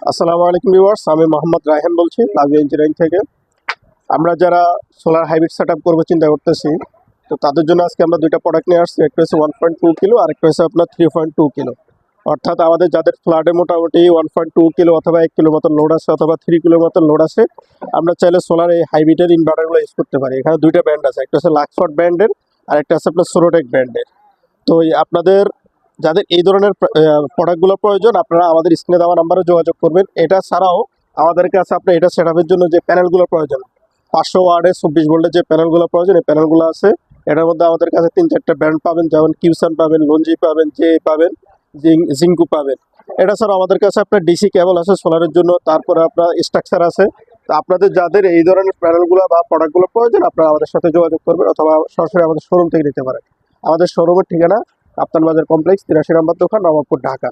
আসসালামু আলাইকুম ভিউয়ার্স, আমি মোহাম্মদ রায়হান বলছি লাভলি ইঞ্জিনিয়ারিং থেকে। আমরা যারা সোলার হাইব্রিড সেট আপ করবো চিন্তা করতেছি, তো তাদের জন্য আজকে আমরা দুইটা প্রোডাক্ট নিয়ে আসছি। একটা হচ্ছে 1.2 কিলো আর একটা হচ্ছে আপনার 3.2 কিলো। অর্থাৎ আমাদের যাদের ফ্ল্যাটে মোটামুটি 1.2 কিলো অথবা 1 কিলো মতন লোড আছে অথবা 3 কিলো মতন লোড আছে, আমরা চাইলে সোলার এই হাইব্রিডের ইনভার্টারগুলো ইউজ করতে পারি। এখানে দুইটা ব্র্যান্ড আছে, একটা হচ্ছে লাক্সফোর্ড ব্র্যান্ডের আর একটা আছে আপনার সোলোটেক ব্র্যান্ডের। তো আপনাদের যাদের এই ধরনের প্রোডাক্টগুলো প্রয়োজন, আপনারা আমাদের স্ক্রিনে দেওয়া নাম্বারে যোগাযোগ করবেন। এটা ছাড়াও আমাদের কাছে আপনার এটা সেট আপের জন্য যে প্যানেলগুলো প্রয়োজন, 500 ওয়ার্ডের 24 ভোল্টের যে প্যানেলগুলো প্রয়োজন, এই প্যানেলগুলো আছে। এটার মধ্যে আমাদের কাছে 3-4টা ব্র্যান্ড পাবেন, যেমন কিউসান পাবেন, লঞ্জি পাবেন, জে পাবেন, জিঙ্কু পাবেন। এটা ছাড়াও আমাদের কাছে আপনার ডিসি কেবল আছে সোলারের জন্য, তারপরে আপনার স্ট্রাকচার আছে। তো আপনাদের যাদের এই ধরনের প্যানেলগুলো বা প্রোডাক্টগুলো প্রয়োজন, আপনারা আমাদের সাথে যোগাযোগ করবেন অথবা সরাসরি আমাদের শোরুম থেকে নিতে পারেন। আমাদের শোরুমের ঠিকানা কাপ্তান বাজার কমপ্লেক্স, 83 নম্বর দোকান, নবাবপুর, ঢাকা।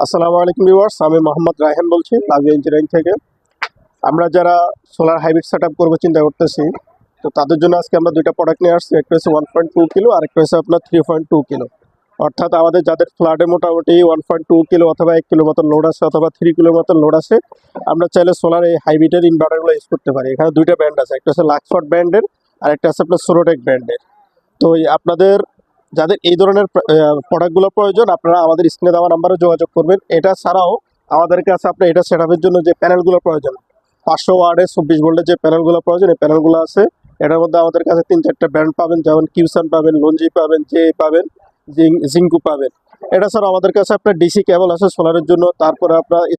আসসালামু আলাইকুম ভিউয়ার্স, আমি মোহাম্মদ রায়হান বলছি লাভলি ইঞ্জিনিয়ারিং থেকে। আমরা যারা সোলার হাইব্রিড সেট আপ করবো চিন্তা করতেছি, তো তাদের জন্য আজকে আমরা দুইটা প্রোডাক্ট নিয়ে আসছি। একটা হচ্ছে 1.2 কিলো আর একটা হচ্ছে আপনার 3.2 কিলো। অর্থাৎ আমাদের যাদের ফ্ল্যাটে মোটামুটি 1.2 কিলো অথবা 1 কিলো মতন লোড আছে অথবা 3 কিলো মতন লোড আছে, আমরা চাইলে সোলার এই হাইব্রিডের ইনভার্টারগুলো ইউজ করতে পারি। এখানে দুইটা ব্র্যান্ড আছে, একটা হচ্ছে লাক্সফোর্ড ব্র্যান্ডের আর একটা আছে আপনার সোলোটেক ব্র্যান্ডের। তো আপনাদের যাদের এই ধরনের প্রোডাক্টগুলো প্রয়োজন, আপনারা আমাদের স্ক্রিনে দেওয়া নাম্বারে যোগাযোগ করবেন। এটা ছাড়াও আমাদের কাছে আপনার এটা সেট আপের জন্য যে প্যানেলগুলো প্রয়োজন, 500 ওয়ার্ডের 24 ভোল্টের যে প্যানেলগুলো প্রয়োজন, এই প্যানেলগুলো আছে। এটার মধ্যে আমাদের কাছে 3-4টা ব্র্যান্ড পাবেন, যেমন কিউসান পাবেন, লঞ্জি পাবেন, জে পাবেন, জিঙ্কু পাবেন। এটা ছাড়াও আমাদের কাছে আপনার ডিসি কেবল আছে সোলারের জন্য, তারপরে আপনার